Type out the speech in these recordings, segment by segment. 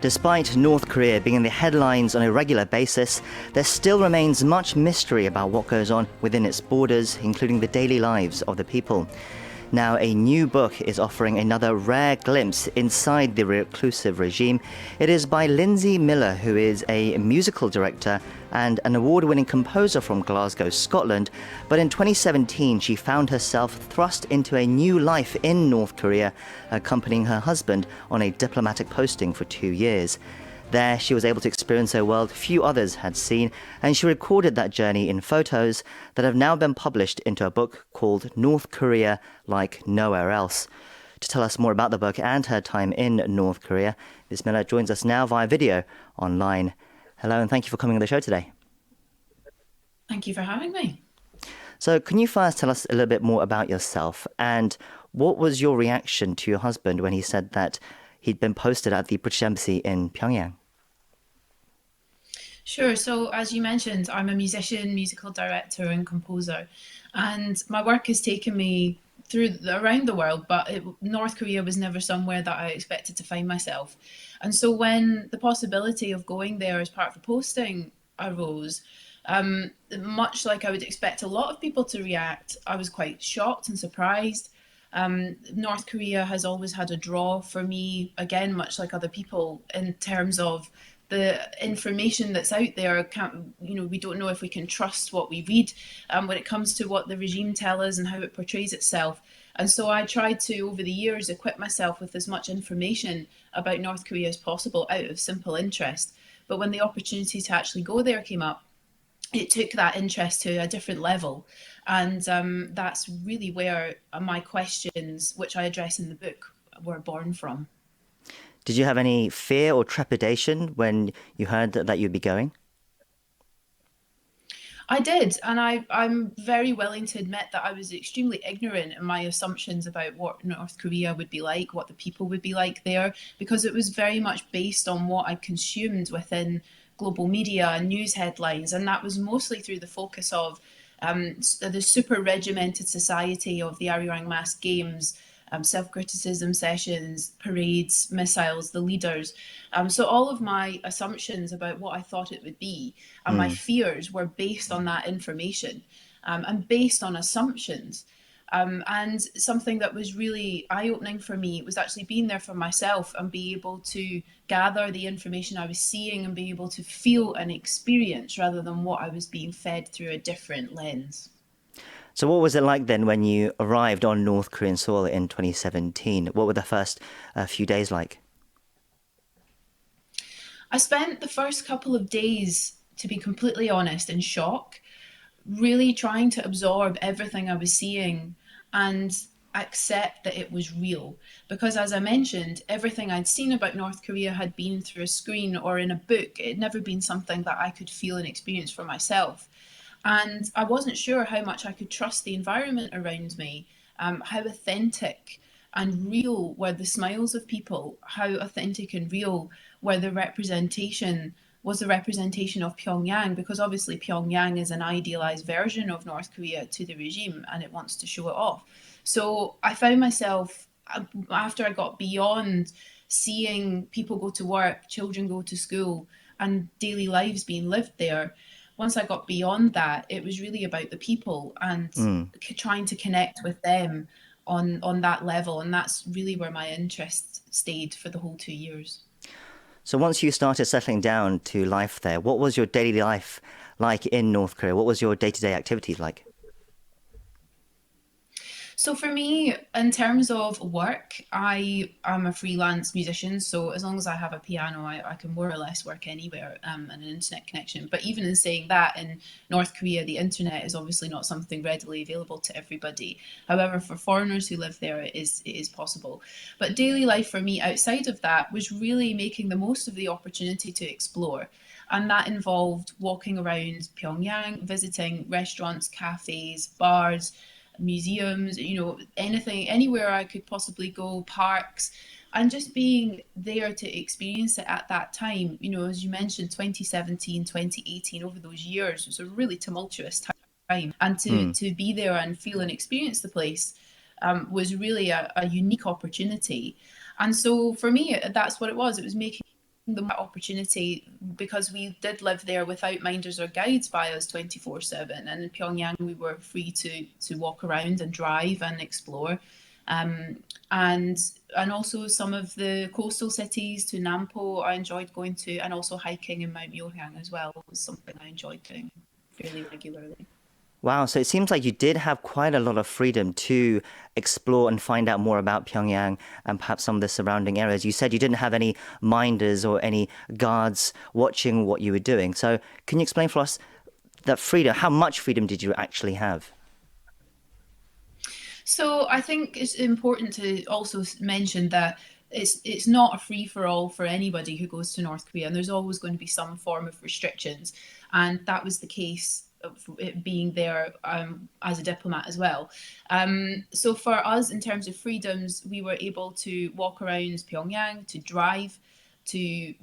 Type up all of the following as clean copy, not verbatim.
Despite North Korea being in the headlines on a regular basis, there still remains much mystery about what goes on within its borders, including the daily lives of the people. Now, a new book is offering another rare glimpse inside the reclusive regime. It is by Lindsey, who is a musical director and an award-winning composer from Glasgow, Scotland. But in 2017, she found herself thrust into a new life in North Korea, accompanying her husband on a diplomatic posting for 2 years. There, she was able to experience a world few others had seen, and she recorded that journey in photos that have now been published into a book called North Korea Like Nowhere Else. To tell us more about the book and her time in North Korea, Ms. Miller joins us now via video online. Hello, and thank you for coming on the show today. Thank you for having me. So can you first tell us a little bit more about yourself, and what was your reaction to your husband when he said that he'd been posted at the British Embassy in Pyongyang? Sure. So as you mentioned, I'm a musician, musical director and composer. And my work has taken me around the world, but North Korea was never somewhere that I expected to find myself. And so when the possibility of going there as part of the posting arose, much like I would expect a lot of people to react, I was quite shocked and surprised. North Korea has always had a draw for me, again, much like other people, in terms of the information that's out there. We don't know if we can trust what we read when it comes to what the regime tells us and how it portrays itself. And so I tried to, over the years, equip myself with as much information about North Korea as possible out of simple interest. But when the opportunity to actually go there came up, it took that interest to a different level. And that's really where my questions, which I address in the book, were born from. Did you have any fear or trepidation when you heard that you'd be going? I did, and I'm very willing to admit that I was extremely ignorant in my assumptions about what North Korea would be like, what the people would be like there, because it was very much based on what I consumed within global media and news headlines, and that was mostly through the focus of the super regimented society of the Arirang Mass Games, self-criticism sessions, parades, missiles, the leaders. So all of my assumptions about what I thought it would be and my fears were based on that information and based on assumptions. And something that was really eye-opening for me was actually being there for myself and be able to gather the information I was seeing and be able to feel and experience rather than what I was being fed through a different lens. So what was it like then when you arrived on North Korean soil in 2017? What were the first few days like? I spent the first couple of days, to be completely honest, in shock, really trying to absorb everything I was seeing and accept that it was real. Because as I mentioned, everything I'd seen about North Korea had been through a screen or in a book. It had never been something that I could feel and experience for myself. And I wasn't sure how much I could trust the environment around me, how authentic and real were the smiles of people, how authentic and real were the representation was the representation of Pyongyang, because obviously Pyongyang is an idealized version of North Korea to the regime and it wants to show it off. So I found myself, after I got beyond seeing people go to work, children go to school, and daily lives being lived there, once I got beyond that, it was really about the people and trying to connect with them on that level. And that's really where my interest stayed for the whole 2 years. So once you started settling down to life there, what was your daily life like in North Korea? What was your day-to-day activities like? So for me, in terms of work, I am a freelance musician. So as long as I have a piano, I can more or less work anywhere and an internet connection. But even in saying that, in North Korea, the internet is obviously not something readily available to everybody. However, for foreigners who live there, it is possible. But daily life for me outside of that was really making the most of the opportunity to explore. And that involved walking around Pyongyang, visiting restaurants, cafes, bars, museums, anything, anywhere I could possibly go, parks, and just being there to experience it at that time. As you mentioned, 2017, 2018, over those years, it was a really tumultuous time. And to be there and feel and experience the place was really a unique opportunity. And so for me, that's what it was. It was making the opportunity, because we did live there without minders or guides by us 24/7. And in Pyongyang, we were free to walk around and drive and explore. Um, and and also some of the coastal cities to Nampo I enjoyed going to, and also hiking in Mount Myohyang as well was something I enjoyed doing fairly regularly. Wow, so it seems like you did have quite a lot of freedom to explore and find out more about Pyongyang and perhaps some of the surrounding areas. You said you didn't have any minders or any guards watching what you were doing. So can you explain for us that freedom? How much freedom did you actually have? So I think it's important to also mention that it's not a free for all for anybody who goes to North Korea, and there's always going to be some form of restrictions, and that was the case of it being there as a diplomat as well. So for us, in terms of freedoms, we were able to walk around Pyongyang, to drive, to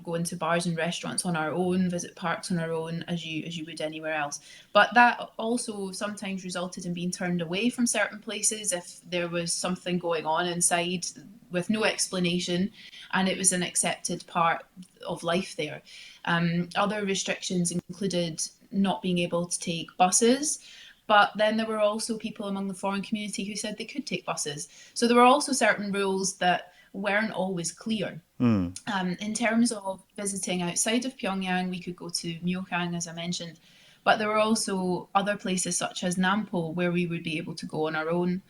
go into bars and restaurants on our own, visit parks on our own, as you would anywhere else. But that also sometimes resulted in being turned away from certain places if there was something going on inside with no explanation, and it was an accepted part of life there. Other restrictions included not being able to take buses. But then there were also people among the foreign community who said they could take buses. So there were also certain rules that weren't always clear. Mm. In terms of visiting outside of Pyongyang, we could go to Myohyang, as I mentioned, but there were also other places such as Nampo where we would be able to go on our own.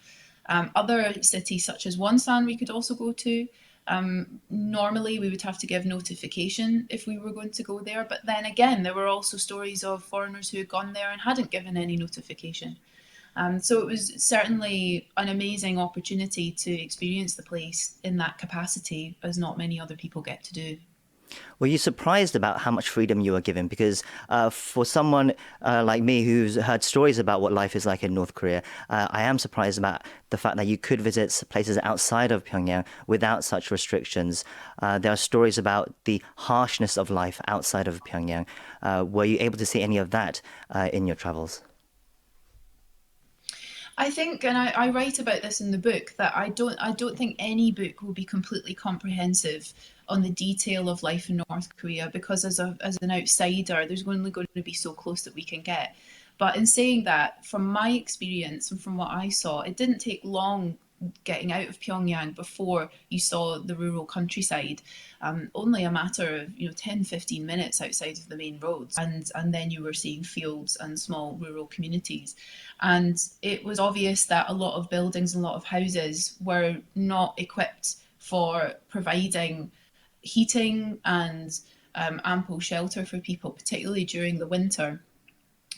Other cities such as Wonsan we could also go to. Normally, we would have to give notification if we were going to go there, but then again, there were also stories of foreigners who had gone there and hadn't given any notification. So it was certainly an amazing opportunity to experience the place in that capacity, as not many other people get to do. Were you surprised about how much freedom you were given? Because for someone like me who's heard stories about what life is like in North Korea, I am surprised about the fact that you could visit places outside of Pyongyang without such restrictions. There are stories about the harshness of life outside of Pyongyang. Were you able to see any of that in your travels? I think, and I write about this in the book, that I don't think any book will be completely comprehensive on the detail of life in North Korea, because as an outsider, there's only going to be so close that we can get. But in saying that, from my experience and from what I saw, it didn't take long getting out of Pyongyang before you saw the rural countryside. Only a matter of 10, 15 minutes outside of the main roads, and then you were seeing fields and small rural communities. And it was obvious that a lot of buildings and a lot of houses were not equipped for providing heating and ample shelter for people, particularly during the winter.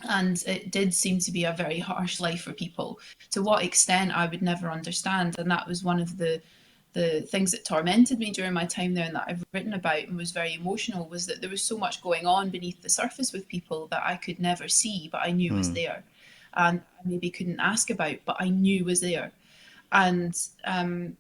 And it did seem to be a very harsh life for people. To what extent, I would never understand. And that was one of the things that tormented me during my time there, and that I've written about and was very emotional, was that there was so much going on beneath the surface with people that I could never see, but I knew was Mm. there. And I maybe couldn't ask about, but I knew was there. And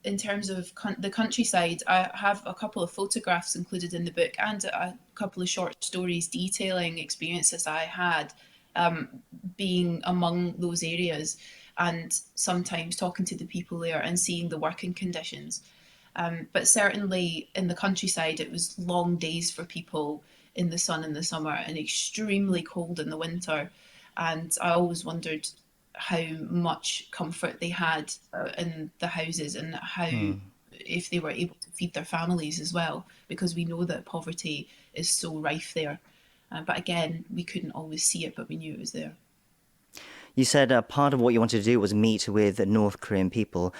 in terms of the countryside, I have a couple of photographs included in the book and a couple of short stories detailing experiences I had um, being among those areas, and sometimes talking to the people there and seeing the working conditions. But certainly in the countryside, it was long days for people in the sun in the summer and extremely cold in the winter. And I always wondered how much comfort they had in the houses, and how, Mm. if they were able to feed their families as well, because we know that poverty is so rife there. But again, we couldn't always see it, but we knew it was there. You said part of what you wanted to do was meet with North Korean people.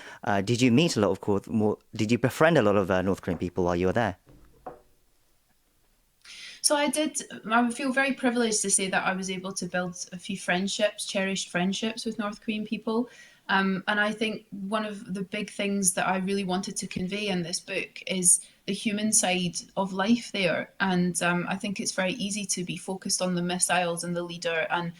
Did you meet a lot of more? Did you befriend a lot of North Korean people while you were there? So I did. I would feel very privileged to say that I was able to build a few friendships, cherished friendships with North Korean people. And I think one of the big things that I really wanted to convey in this book is the human side of life there. And I think it's very easy to be focused on the missiles and the leader, and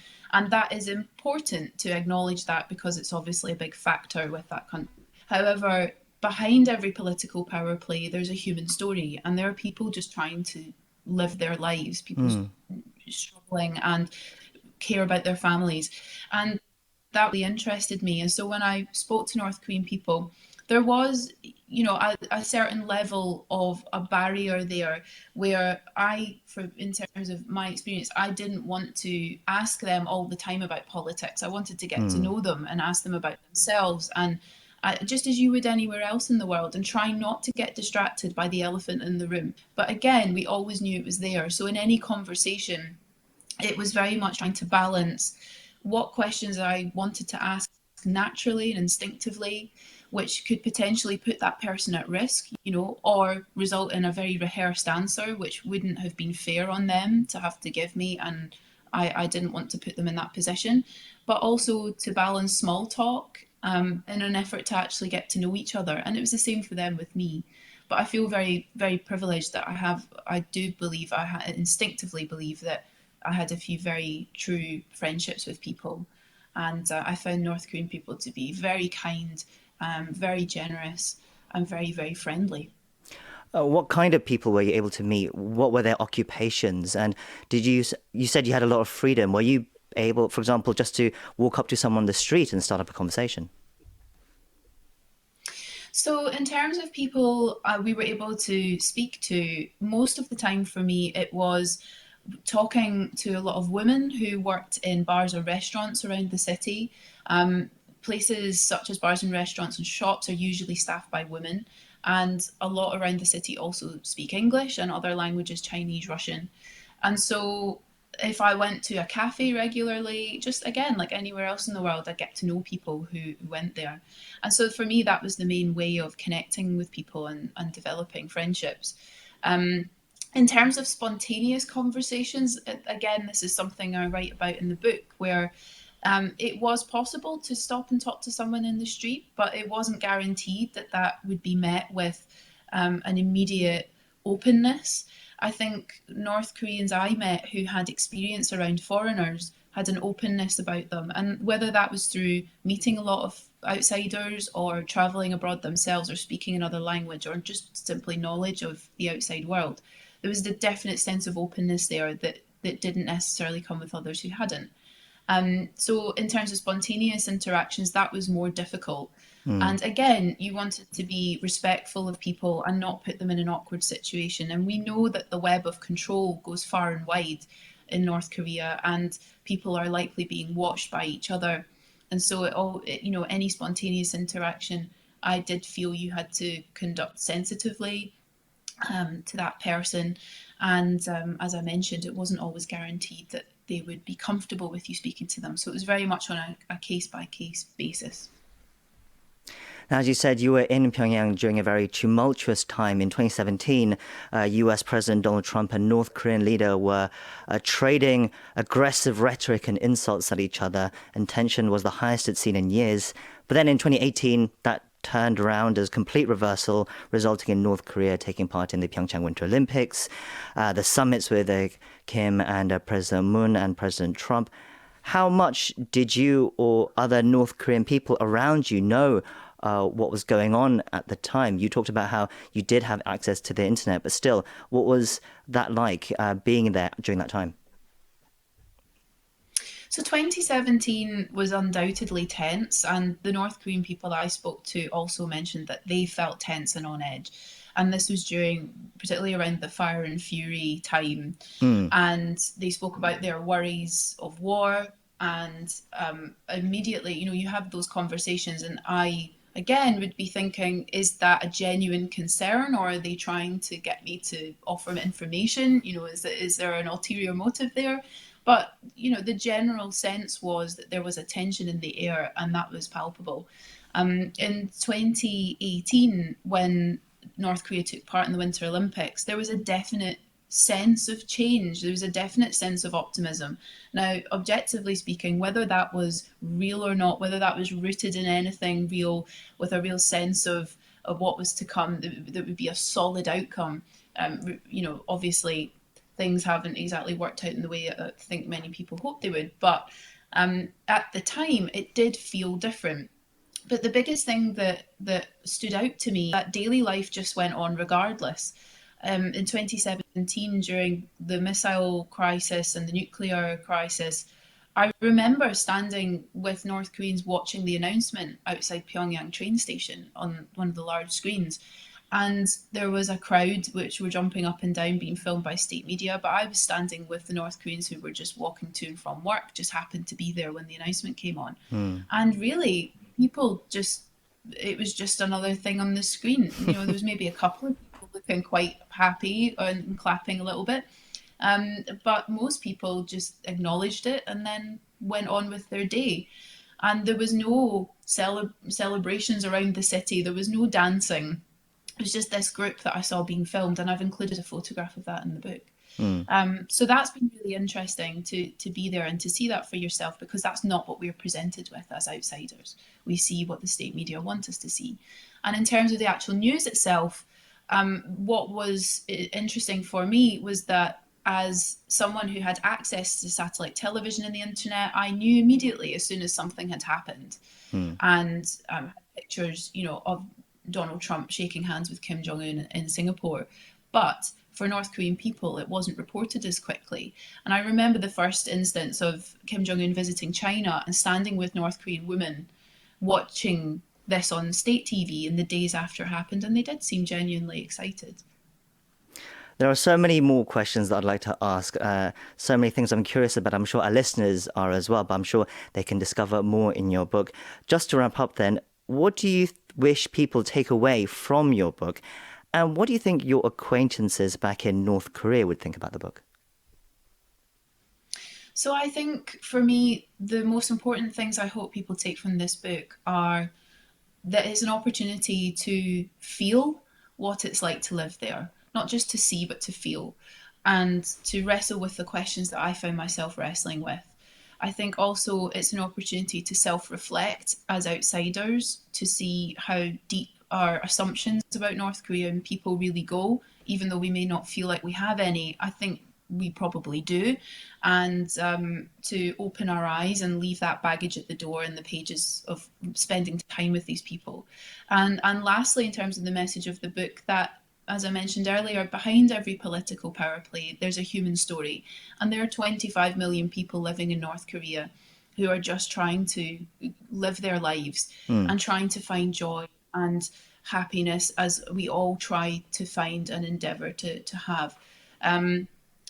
that is important to acknowledge that, because it's obviously a big factor with that country. However, behind every political power play, there's a human story, and there are people just trying to live their lives, people Mm. struggling and care about their families. And that really interested me. And so when I spoke to North Korean people, there was a certain level of a barrier there where in terms of my experience, I didn't want to ask them all the time about politics. I wanted to get to Hmm. know them and ask them about themselves. And just as you would anywhere else in the world, and try not to get distracted by the elephant in the room. But again, we always knew it was there. So in any conversation, it was very much trying to balance what questions I wanted to ask naturally and instinctively, which could potentially put that person at risk, or result in a very rehearsed answer, which wouldn't have been fair on them to have to give me. And I didn't want to put them in that position. But also to balance small talk in an effort to actually get to know each other. And it was the same for them with me. But I feel very, very privileged that I do believe, instinctively believe that I had a few very true friendships with people. And I found North Korean people to be very kind, very generous, and very, very friendly. What kind of people were you able to meet? What were their occupations? And you said you had a lot of freedom. Were you able, for example, just to walk up to someone on the street and start up a conversation? So, in terms of people we were able to speak to, most of the time for me, it was talking to a lot of women who worked in bars or restaurants around the city. Places such as bars and restaurants and shops are usually staffed by women, and a lot around the city also speak English and other languages, Chinese, Russian. And so if I went to a cafe regularly, just again, like anywhere else in the world, I get to know people who went there. And so for me, that was the main way of connecting with people and developing friendships. Um, in terms of spontaneous conversations, again, this is something I write about in the book where it was possible to stop and talk to someone in the street, but it wasn't guaranteed that that would be met with an immediate openness. I think North Koreans I met who had experience around foreigners had an openness about them. And whether that was through meeting a lot of outsiders or traveling abroad themselves or speaking another language or just simply knowledge of the outside world, there was a definite sense of openness there that didn't necessarily come with others who hadn't. So in terms of spontaneous interactions, that was more difficult. Hmm. And again, you wanted to be respectful of people and not put them in an awkward situation. And we know that the web of control goes far and wide in North Korea, and people are likely being watched by each other. And so any spontaneous interaction, I did feel you had to conduct sensitively to that person. And as I mentioned, it wasn't always guaranteed that they would be comfortable with you speaking to them. So it was very much on a case by case basis. Now, as you said, you were in Pyongyang during a very tumultuous time. In 2017, US President Donald Trump and North Korean leader were trading aggressive rhetoric and insults at each other, and tension was the highest it's seen in years. But then in 2018, that turned around as complete reversal, resulting in North Korea taking part in the Pyeongchang Winter Olympics, the summits with Kim and President Moon and President Trump. How much did you or other North Korean people around you know what was going on at the time? You talked about how you did have access to the internet, but still, what was that like being there during that time? So 2017 was undoubtedly tense, and the North Korean people that I spoke to also mentioned that they felt tense and on edge. And this was particularly around the Fire and Fury time. Hmm. And they spoke about their worries of war. And immediately, you have those conversations, and I again would be thinking, is that a genuine concern, or are they trying to get me to offer them information? Is there an ulterior motive there? But the general sense was that there was a tension in the air, and that was palpable. In 2018, when North Korea took part in the Winter Olympics, there was a definite sense of change. There was a definite sense of optimism. Now, objectively speaking, whether that was real or not, whether that was rooted in anything real, with a real sense of what was to come, that would be a solid outcome. Obviously, things haven't exactly worked out in the way I think many people hoped they would. But at the time, it did feel different. But the biggest thing that stood out to me, that daily life just went on regardless. In 2017, during the missile crisis and the nuclear crisis, I remember standing with North Koreans watching the announcement outside Pyongyang train station on one of the large screens. And there was a crowd which were jumping up and down being filmed by state media, but I was standing with the North Koreans who were just walking to and from work, just happened to be there when the announcement came on. And really, people just, it was just another thing on the screen. You know, there was maybe a couple of people looking quite happy and clapping a little bit. But most people just acknowledged it and then went on with their day. And there was no celebrations around the city, there was no dancing. It was just this group that I saw being filmed, and I've included a photograph of that in the book. So that's been really interesting to be there and to see that for yourself, because that's not what we're presented with as outsiders. We see what the state media want us to see. And in terms of the actual news itself, what was interesting for me was that as someone who had access to satellite television and the internet, I knew immediately as soon as something had happened. And had pictures, you know, of Donald Trump shaking hands with Kim Jong-un in Singapore. But for North Korean people, it wasn't reported as quickly. And I remember the first instance of Kim Jong-un visiting China and standing with North Korean women watching this on state TV in the days after it happened, and they did seem genuinely excited. There are so many more questions that I'd like to ask, so many things I'm curious about. I'm sure our listeners are as well, but I'm sure they can discover more in your book. Just to wrap up then, what do you wish people take away from your book? And what do you think your acquaintances back in North Korea would think about the book? So I think for me, the most important things I hope people take from this book are that it's an opportunity to feel what it's like to live there, not just to see, but to feel, and to wrestle with the questions that I found myself wrestling with. I think also it's an opportunity to self-reflect as outsiders, to see how deep our assumptions about North Korean people really go, even though we may not feel like we have any. I think we probably do, and to open our eyes and leave that baggage at the door in the pages of spending time with these people. And lastly, in terms of the message of the book, that, as I mentioned earlier, behind every political power play, there's a human story. And there are 25 million people living in North Korea who are just trying to live their lives and trying to find joy and happiness, as we all try to find and endeavour to have.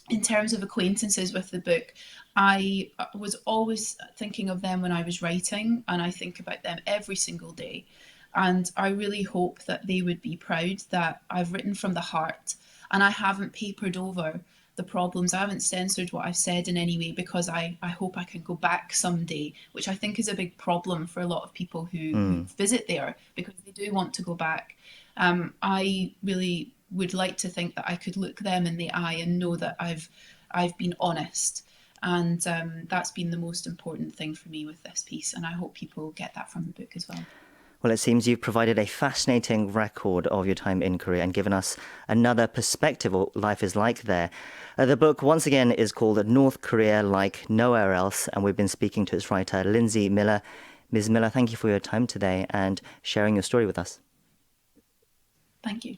In terms of acquaintances with the book, I was always thinking of them when I was writing, and I think about them every single day. And I really hope that they would be proud that I've written from the heart and I haven't papered over the problems. I haven't censored what I've said in any way, because I hope I can go back someday, which I think is a big problem for a lot of people who visit there, because they do want to go back. I really would like to think that I could look them in the eye and know that I've been honest. And that's been the most important thing for me with this piece. And I hope people get that from the book as well. Well, it seems you've provided a fascinating record of your time in Korea and given us another perspective of what life is like there. The book, once again, is called North Korea Like Nowhere Else, and we've been speaking to its writer, Lindsey Miller. Ms. Miller, thank you for your time today and sharing your story with us. Thank you.